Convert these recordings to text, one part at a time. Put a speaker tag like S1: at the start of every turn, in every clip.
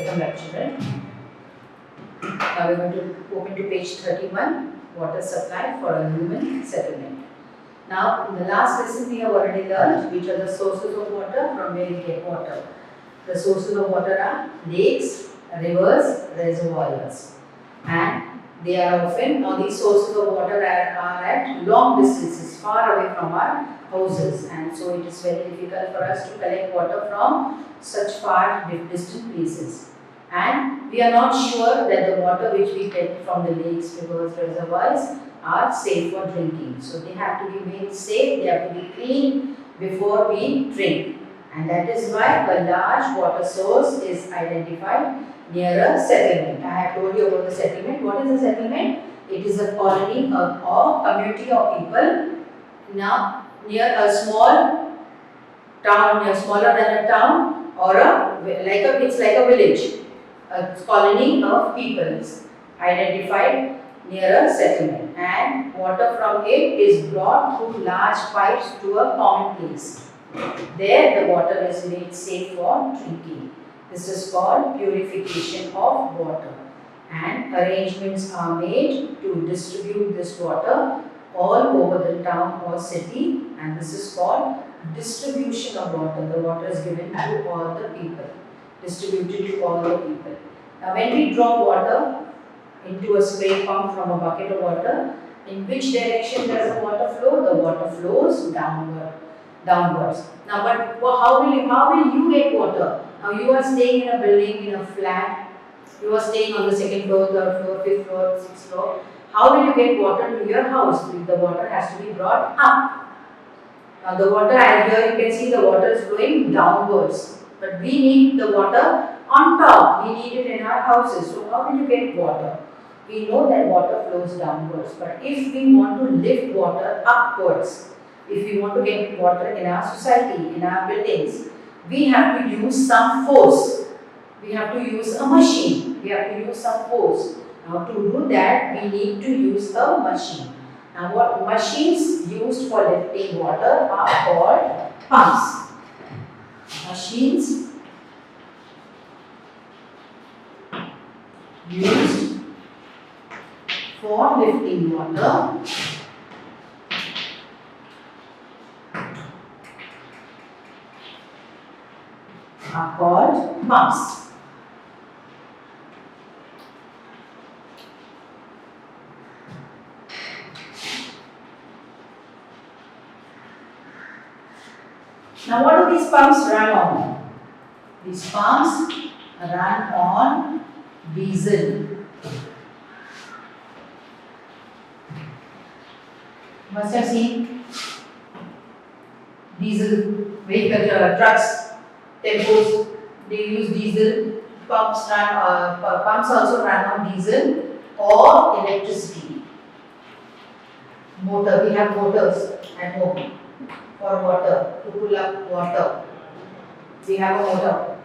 S1: welcome back children. Now we are going to open to page 31, water supply for a human settlement. Now in the last lesson we have already learned which are the sources of water, from where we get water. The sources of water are lakes, rivers, reservoirs, and they are often, or these sources of water are at long distances, far away from our houses, and so it is very difficult for us to collect water from such far distant places. And we are not sure that the water which we get from the lakes, rivers, reservoirs are safe for drinking. So they have to be made safe, they have to be clean before we drink. And that is why a large water source is identified near a settlement. I have told you about the settlement. What is a settlement? It is a colony or community of people now near a small town, smaller than a town, or it's like a village. A colony of peoples identified near a settlement, and water from it is brought through large pipes to a common place. There the water is made safe for drinking. This is called purification of water, and arrangements are made to distribute this water all over the town or city, and this is called distribution of water. The water is given to all the people, distributed to all the people. Now when we drop water into a spray pump from a bucket of water, in which direction does the water flow? The water flows downwards. Now but how will you get water? Now you are staying in a building, in a flat, you are staying on the second floor, third floor, fifth floor, sixth floor. How will you get water to your house? The water has to be brought up. Now the water, here you can see the water is flowing downwards, but we need the water on top. We need it in our houses. So how will you get water? We know that water flows downwards, but if we want to lift water upwards, if we want to get water in our society, in our buildings, we have to use some force. We have to use a machine. We have to use some force. Now to do that, we need to use a machine. Now what machines used for lifting water are called pumps. Machines used for lifting water are called pumps. Now what do these pumps run on? These pumps run on diesel. Must have seen diesel vehicle trucks, tempos. They use diesel. Pumps also run on diesel or electricity. Motor. We have motors at home for water, to pull up water. We have a motor.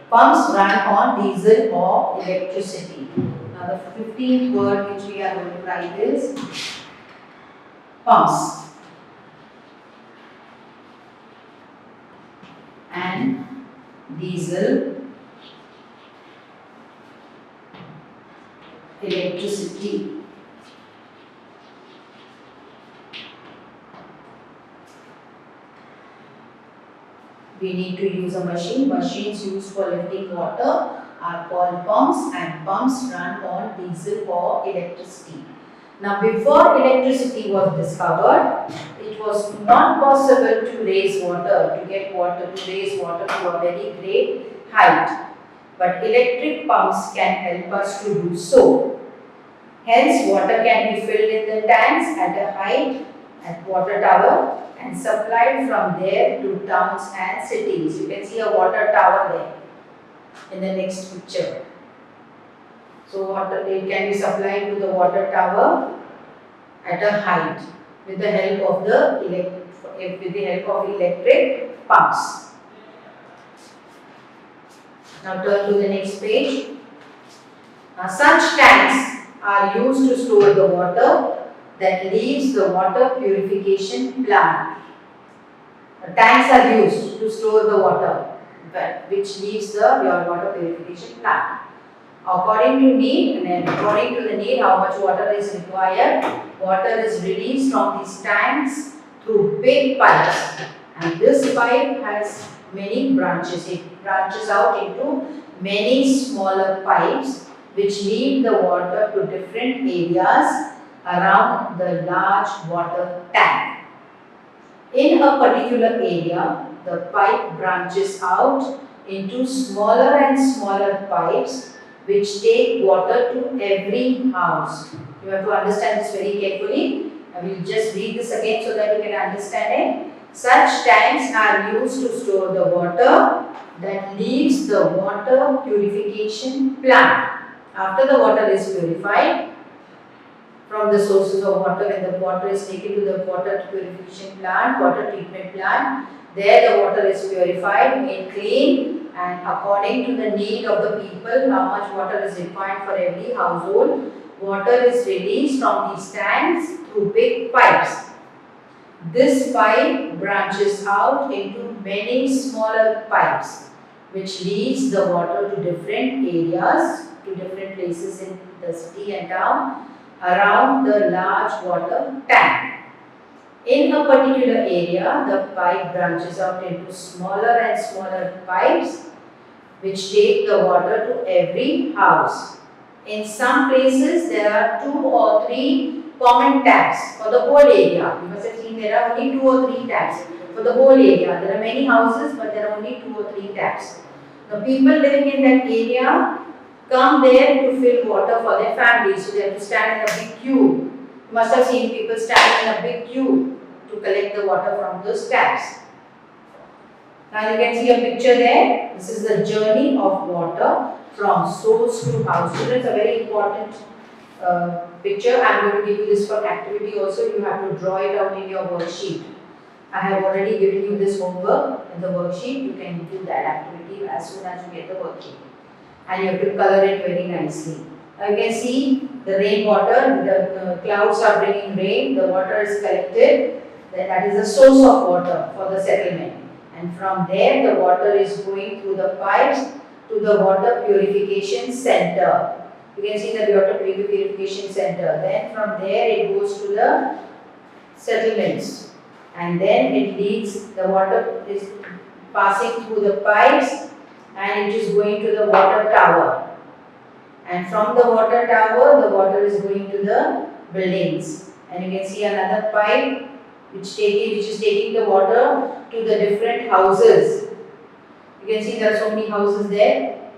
S1: Pumps run on diesel or electricity. Now the 15th word which we are going to write is pumps. And diesel, electricity. We need to use a machine. Machines used for lifting water are called pumps, and pumps run on diesel or electricity. Now before electricity was discovered, it was not possible to raise water, to raise water to a very great height. But electric pumps can help us to do so. Hence, water can be filled in the tanks at a height at water tower and supplied from there to towns and cities. You can see a water tower there in the next picture. So water, it can be supplied to the water tower at a height with the help of electric pumps. Now turn to the next page. Now such tanks are used to store the water that leaves the water purification plant. The tanks are used to store the water. which leaves the pure water purification plant. According to need, and then according to the need, how much water is required, water is released from these tanks through big pipes. And this pipe has many branches. It branches out into many smaller pipes which lead the water to different areas around the large water tank. In a particular area, the pipe branches out into smaller and smaller pipes which take water to every house. You have to understand this very carefully. I will just read this again so that you can understand it. Such tanks are used to store the water that leaves the water purification plant. After the water is purified from the sources of water, when the water is taken to the water purification plant, water treatment plant, there the water is purified, made clean, and according to the need of the people, how much water is required for every household, water is released from these tanks through big pipes. This pipe branches out into many smaller pipes, which leads the water to different areas, to different places in the city and town around the large water tank. In a particular area, the pipe branches out into smaller and smaller pipes which take the water to every house. In some places, there are 2 or 3 common taps for the whole area. You must have seen there are only 2 or 3 taps for the whole area. There are many houses, but there are only 2 or 3 taps. The people living in that area come there to fill water for their families, so they have to stand in a big queue. You must have seen people standing in a big queue to collect the water from those taps. Now you can see a picture there. This is the journey of water from source to house. Students, a very important picture. I am going to give you this for activity also. You have to draw it out in your worksheet. I have already given you this homework in the worksheet. You can do that activity as soon as you get the worksheet. And you have to color it very nicely. Now you can see the rainwater, the clouds are bringing rain, the water is collected. Then that is the source of water for the settlement. And from there the water is going through the pipes to the water purification center. You can see the water purification center. Then from there it goes to the settlements. And then it leads, the water is passing through the pipes and it is going to the water tower. And from the water tower, the water is going to the buildings. And you can see another pipe which is taking the water to the different houses. You can see there are so many houses there,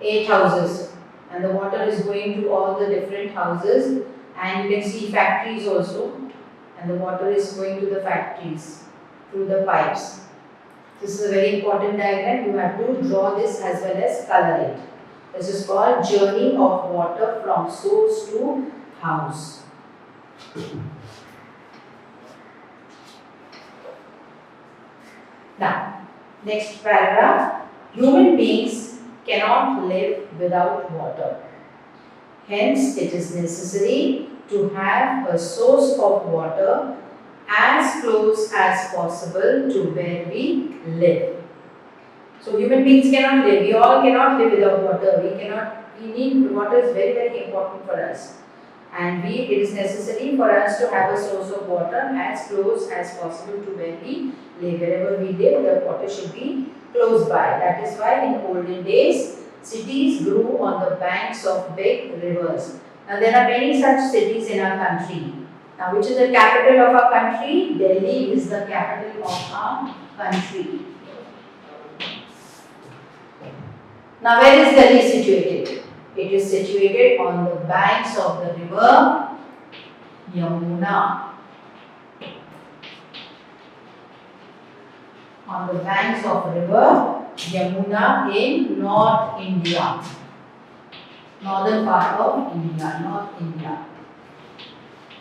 S1: 8 houses. And the water is going to all the different houses. And you can see factories also. And the water is going to the factories through the pipes. This is a very important diagram. You have to draw this as well as color it. This is called journey of water from source to house. Now, next paragraph. Human beings cannot live without water. Hence, it is necessary to have a source of water as close as possible to where we live. So human beings cannot live. We all cannot live without water. We need water is very, very important for us. And it is necessary for us to have a source of water as close as possible to where we live. Wherever we live, the water should be close by. That is why in olden days, cities grew on the banks of big rivers. Now there are many such cities in our country. Now which is the capital of our country? Delhi is the capital of our country. Now where is Delhi situated? It is situated on the banks of the river Yamuna. On the banks of river Yamuna in North India. Northern part of India, North India.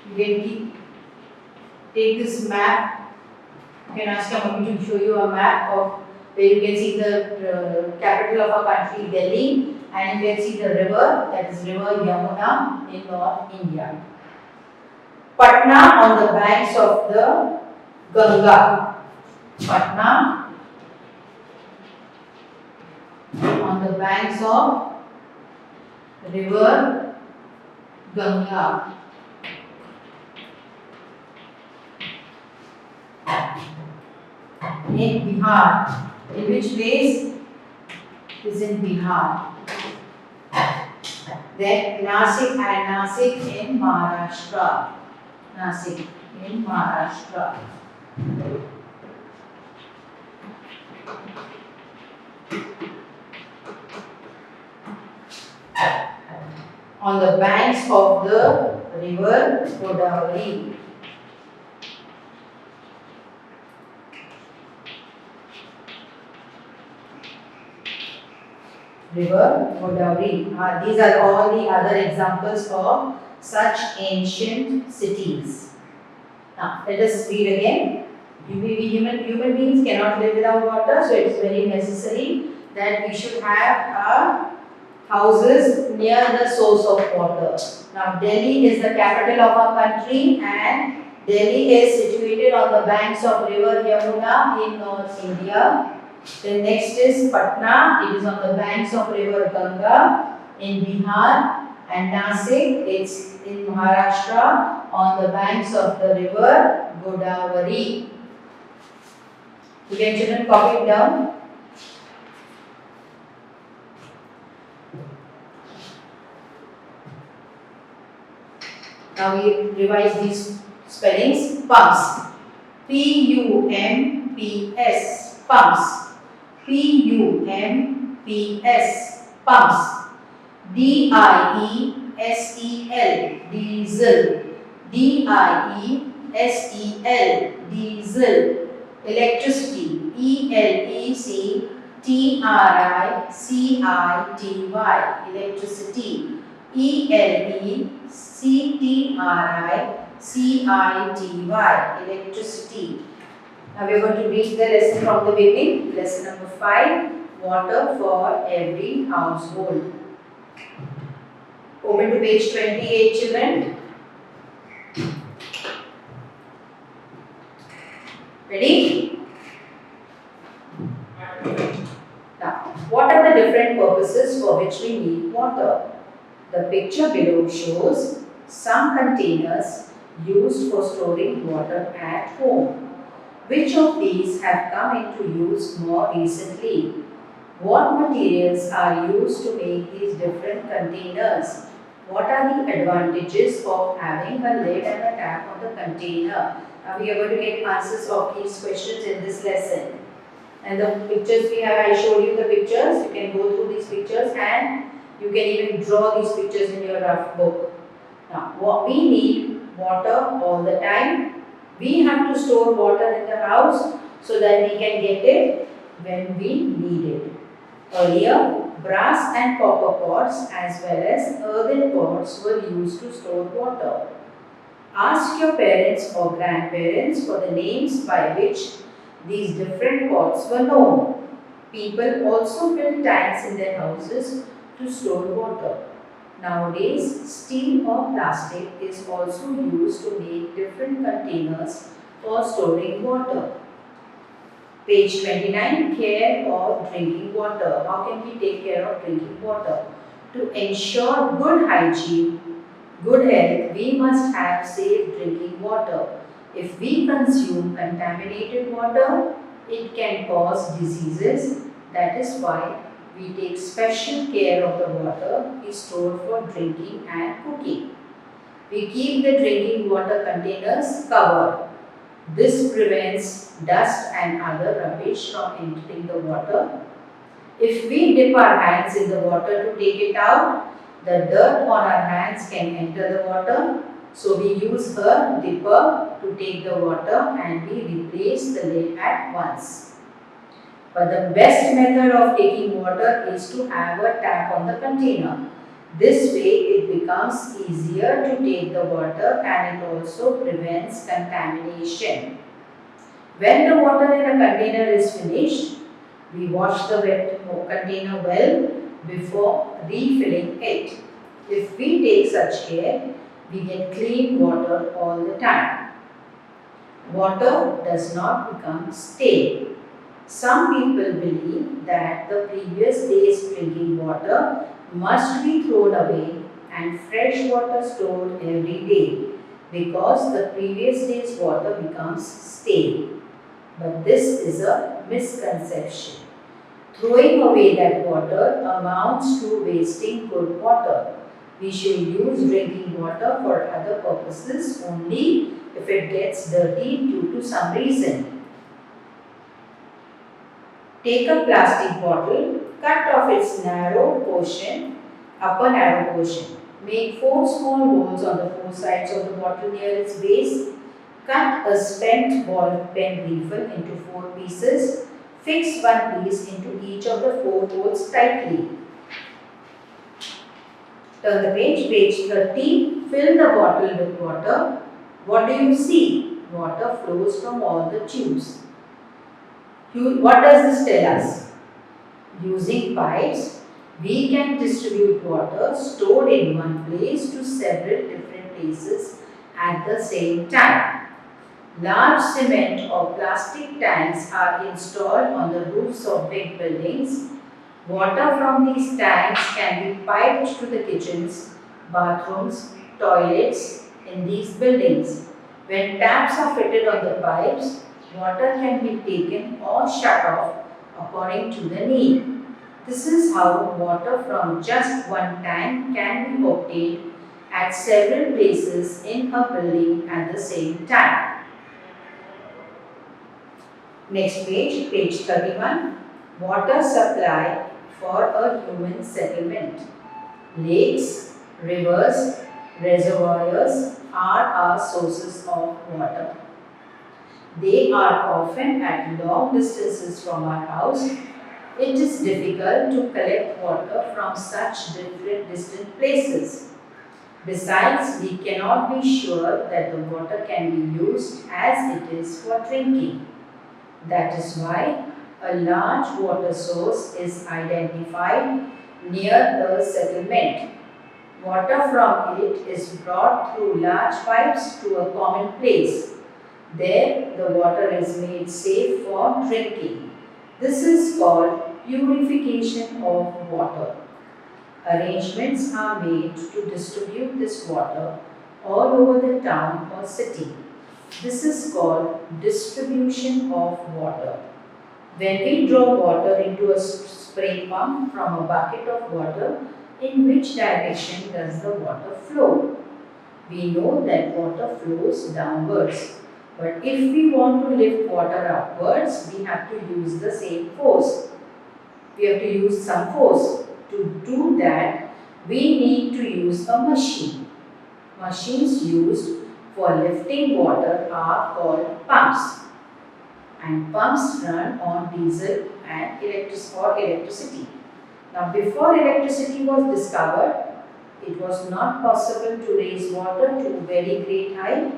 S1: You can take this map. You can ask your mommy to show you a map of where you can see the capital of our country, Delhi, and you can see the river, that is river Yamuna in North India. Patna on the banks of the Ganga. Patna on the banks of river Ganga. In Bihar. In which place? Is in Bihar. Then Nasik in Maharashtra. Nasik in Maharashtra. On the banks of the river Godavari. River Godavari. These are all the other examples of such ancient cities. Now, let us read again. Human beings cannot live without water, so it is very necessary that we should have houses near the source of water. Now, Delhi is the capital of our country, and Delhi is situated on the banks of river Yamuna in North India. Then next is Patna. It is on the banks of river Ganga in Bihar, and Nasik, it's in Maharashtra on the banks of the river Godavari. You can children copy it down. Now we revise these spellings. Pumps. P-U-M-P-S. Pumps. P-U-M-P-S. Pumps. D-I-E-S-E-L. Diesel. D-I-E-S-E-L. Diesel. Electricity. E-L-E-C-T-R-I-C-I-T-Y. Electricity. E-L-E-C-T-R-I-C-I-T-Y. Electricity. Now we are going to read the lesson from the beginning. Lesson number 5. Water for every household. Open to page 28, children. Ready? Now, what are the different purposes for which we need water? The picture below shows some containers used for storing water at home. Which of these have come into use more recently? What materials are used to make these different containers? What are the advantages of having a lid and a tap on the container? Now we are going to get answers of these questions in this lesson. And the pictures we have, I showed you the pictures. You can go through these pictures and you can even draw these pictures in your rough book. Now, what we need water all the time. We have to store water in the house so that we can get it when we need it. Earlier, brass and copper pots as well as earthen pots were used to store water. Ask your parents or grandparents for the names by which these different pots were known. People also built tanks in their houses to store water. Nowadays, steel or plastic is also used to make different containers for storing water. Page 29, care of drinking water. How can we take care of drinking water? To ensure good hygiene, good health, we must have safe drinking water. If we consume contaminated water, it can cause diseases. That is why we take special care of the water we store for drinking and cooking. We keep the drinking water containers covered. This prevents dust and other rubbish from entering the water. If we dip our hands in the water to take it out, the dirt on our hands can enter the water. So we use a dipper to take the water and we replace the lid at once. But the best method of taking water is to have a tap on the container. This way it becomes easier to take the water and it also prevents contamination. When the water in a container is finished, we wash the wet container well before refilling it. If we take such care, we get clean water all the time. Water does not become stale. Some people believe that the previous day's drinking water must be thrown away and fresh water stored every day because the previous day's water becomes stale. But this is a misconception. Throwing away that water amounts to wasting good water. We should use drinking water for other purposes only if it gets dirty due to some reason. Take a plastic bottle, cut off its narrow portion, upper narrow portion. Make 4 small holes on the 4 sides of the bottle near its base. Cut a spent ball pen refill into 4 pieces. Fix one piece into each of the 4 holes tightly. Turn the page, page 30. Fill the bottle with water. What do you see? Water flows from all the tubes. What does this tell us? Using pipes, we can distribute water stored in one place to several different places at the same time. Large cement or plastic tanks are installed on the roofs of big buildings. Water from these tanks can be piped to the kitchens, bathrooms, toilets in these buildings. When taps are fitted on the pipes, water can be taken or shut off according to the need. This is how water from just one tank can be obtained at several places in a building at the same time. Next page, page 31. Water supply for a human settlement. Lakes, rivers, reservoirs are our sources of water. They are often at long distances from our house. It is difficult to collect water from such different distant places. Besides, we cannot be sure that the water can be used as it is for drinking. That is why a large water source is identified near the settlement. Water from it is brought through large pipes to a common place. There, the water is made safe for drinking. This is called purification of water. Arrangements are made to distribute this water all over the town or city. This is called distribution of water. When we draw water into a spray pump from a bucket of water, in which direction does the water flow? We know that water flows downwards. But if we want to lift water upwards, we have to use the same force. We have to use some force. To do that, we need to use a machine. Machines used for lifting water are called pumps. And pumps run on diesel and electricity. Now, before electricity was discovered, it was not possible to raise water to a very great height,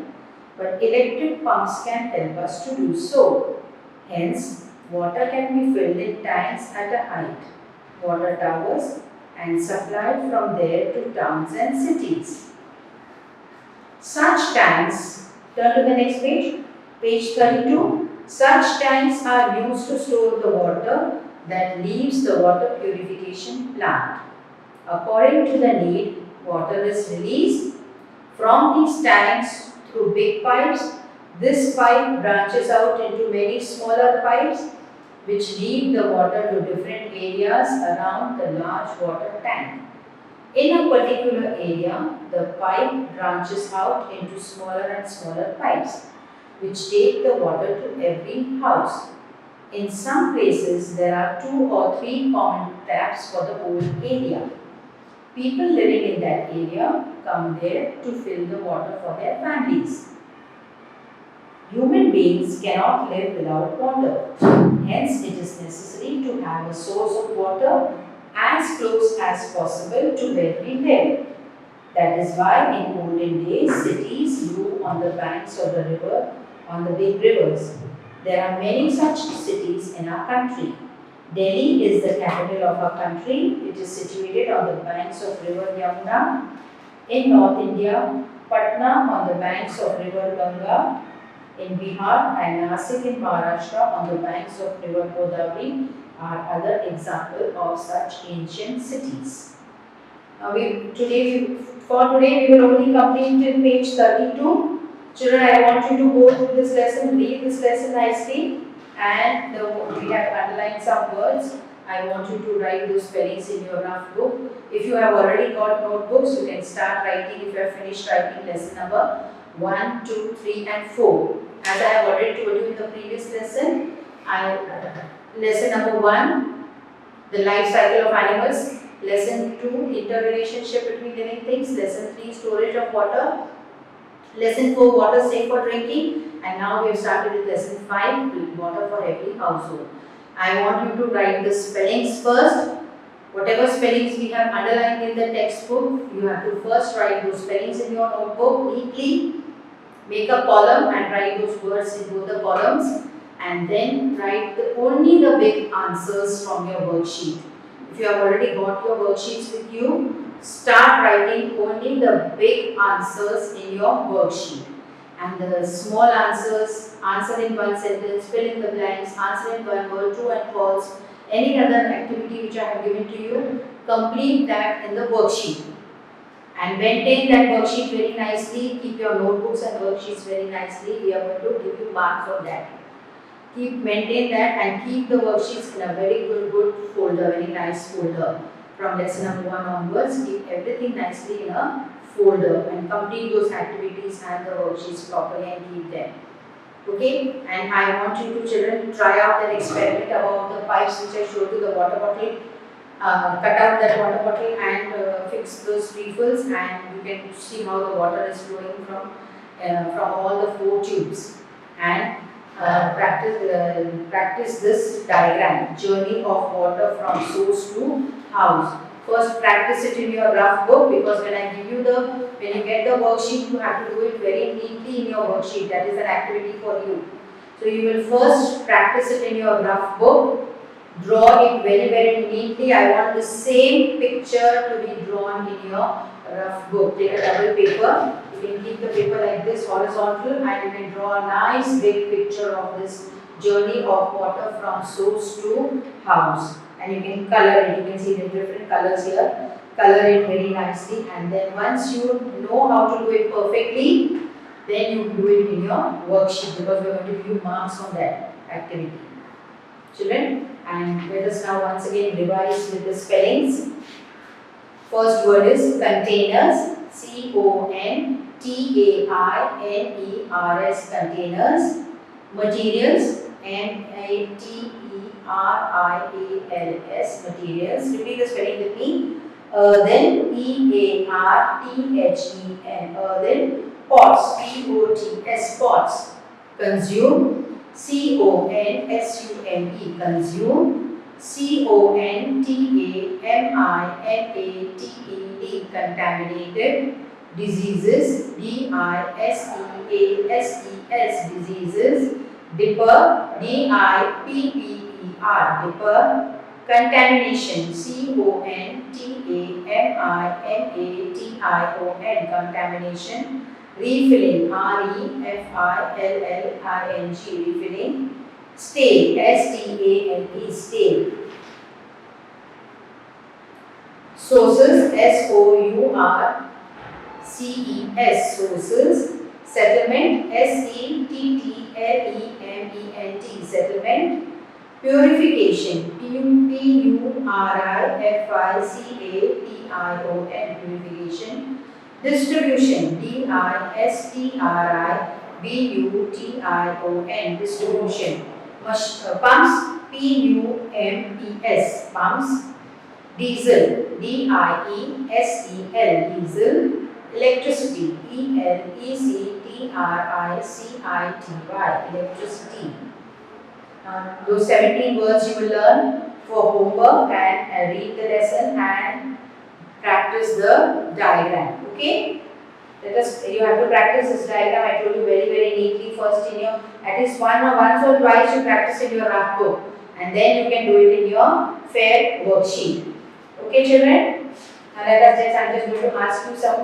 S1: but electric pumps can help us to do so. Hence, water can be filled in tanks at a height, water towers, and supplied from there to towns and cities. Such tanks, turn to the next page, page 32. Such tanks are used to store the water that leaves the water purification plant. According to the need, water is released from these tanks through big pipes. This pipe branches out into many smaller pipes which lead the water to different areas around the large water tank. In a particular area, the pipe branches out into smaller and smaller pipes which take the water to every house. In some places, there are 2 or 3 common taps for the whole area. People living in that area come there to fill the water for their families. Human beings cannot live without water. Hence, it is necessary to have a source of water as close as possible to where we live. That is why in olden days, cities grew on the banks of the river, on the big rivers. There are many such cities in our country. Delhi is the capital of our country. It is situated on the banks of river Yamuna. In North India, Patna on the banks of river Ganga. in Bihar and Nasik in Maharashtra on the banks of river Godavari are other examples of such ancient cities. Now for today we will only complete till page 32. Children, I want you to go through this lesson, read this lesson nicely, and we have underlined some words. I want you to write those spellings in your rough book. If you have already got notebooks, you can start writing. If you have finished writing lesson number 1, 2, 3 and 4. As I have already told you in the previous lesson, lesson number 1, the life cycle of animals. Lesson 2, interrelationship between living things. Lesson 3, storage of water. Lesson 4, water safe for drinking. And now we have started with lesson 5, water for every household. I want you to write the spellings first. Whatever spellings we have underlined in the textbook, you have to first write those spellings in your notebook neatly. Make a column and write those words in both the columns. And then write only the big answers from your worksheet. If you have already got your worksheets with you, start writing only the big answers in your worksheet. And the small answers, answer in one sentence, fill in the blanks, answer in one word, true and false, any other activity which I have given to you, complete that in the worksheet. And maintain that worksheet very nicely, keep your notebooks and worksheets very nicely. We are going to give you marks for that. Maintain that and keep the worksheets in a very good folder, very nice folder. From lesson number 1 onwards, keep everything nicely in a folder and complete those activities and the worksheets properly and keep them. Okay? And I want you to, children, try out an experiment about the pipes which I showed you, the water bottle. Cut out that water bottle and fix those refills, and you can see how the water is flowing from all the 4 tubes. And practice this diagram, journey of water from source to house. First practice it in your rough book, because when you get the worksheet, you have to do it very neatly in your worksheet. That is an activity for you. So you will first practice it in your rough book. Draw it very neatly. I want the same picture to be drawn in your rough book. Take a double paper. You can keep the paper like this, horizontal, and you can draw a nice big picture of this journey of water from source to house. And you can color it. You can see the different colors here. Color it very nicely, and then once you know how to do it perfectly, then you do it in your worksheet, because we are going to give you marks on that activity. Children, and let us now once again revise with the spellings. First word is containers, C-O-N-T-A-I-N-E-R-S, containers. Materials, M-A-T-E-R-I-A-L-S, materials. Repeat the spelling with me. Earthen, E-A-R-T-H-E-N, earthen. Pots, P-O-T-S, pots. Consume, C-O-N-S-U-M-E, consume. C-O-N-T-A-M-I-N-A-T-E-D, contaminated. Diseases, D-I-S-E-A-S-E-S, diseases. Dipper, D-I-P-P-E-R, dipper. Contamination, C-O-N-T-A-M-I-N-A-T-I-O-N, contamination. Refilling, R-E-F-I-L-L-I-N-G, refilling. Stale, S-T-A-L-E, stale. Sources, S-O-U-R-C-E-S, sources. Settlement, S-E-T-T-L-E-M-E-N-T, settlement. Purification, P-U-R-I-F-I-C-A-T-I-O-N, purification. Distribution, D-I-S-T-R-I-B-U-T-I-O-N, distribution. Pumps, P-U-M-P-S, pumps. Diesel, D-I-E-S-E-L, diesel. Electricity, E-L-E-C-T-R-I-C-I-T-Y, electricity. Those 17 words you will learn for homework, and read the lesson and practice the diagram. Okay? You have to practice this diagram. I told you very neatly first in your, at least once or twice you practice in your rough book, and then you can do it in your fair worksheet. Okay, children? And I'm just going to ask you some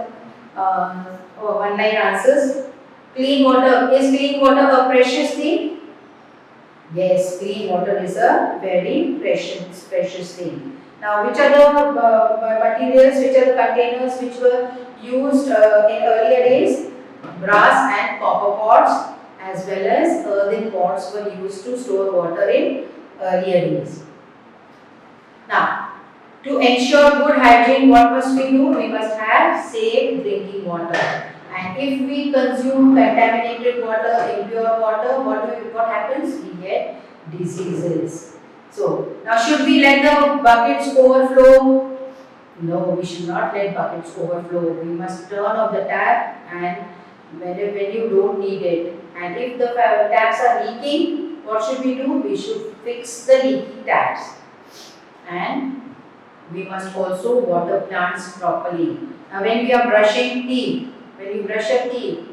S1: one-line answers. Clean water. Is clean water a precious thing? Yes, clean water is a very precious thing. Now, which are the materials, which are the containers which were used in earlier days? Brass and copper pots as well as earthen pots were used to store water in earlier days. Now, to ensure good hygiene, what must we do? We must have safe drinking water. And if we consume contaminated water, impure water, what happens? We get diseases. So, now should we let the buckets overflow? No, we should not let buckets overflow. We must turn off the tap and when you don't need it. And if the taps are leaking, what should we do? We should fix the leaky taps. And we must also water plants properly. Now when we are brushing teeth, when you brush your teeth,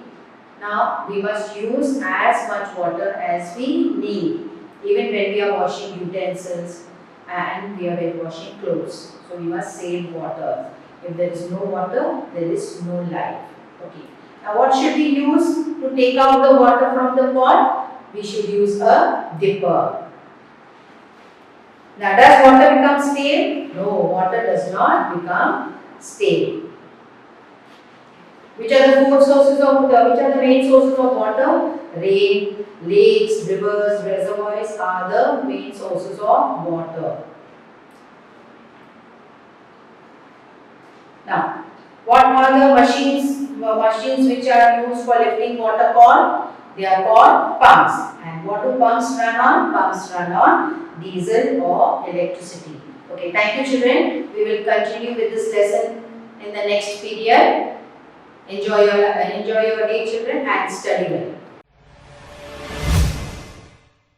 S1: now we must use as much water as we need. Even when we are washing utensils and we are washing clothes. So we must save water. If there is no water, there is no life. Okay. Now what should we use to take out the water from the pot? We should use a dipper. Now does water become stale? No, water does not become stale. Which are the main sources of water? Rain, lakes, rivers, reservoirs are the main sources of water. Now, what are the machines which are used for lifting water called? They are called pumps. And what do pumps run on? Pumps run on diesel or electricity. Okay, thank you children. We will continue with this lesson in the next period. Enjoy your day children and study well.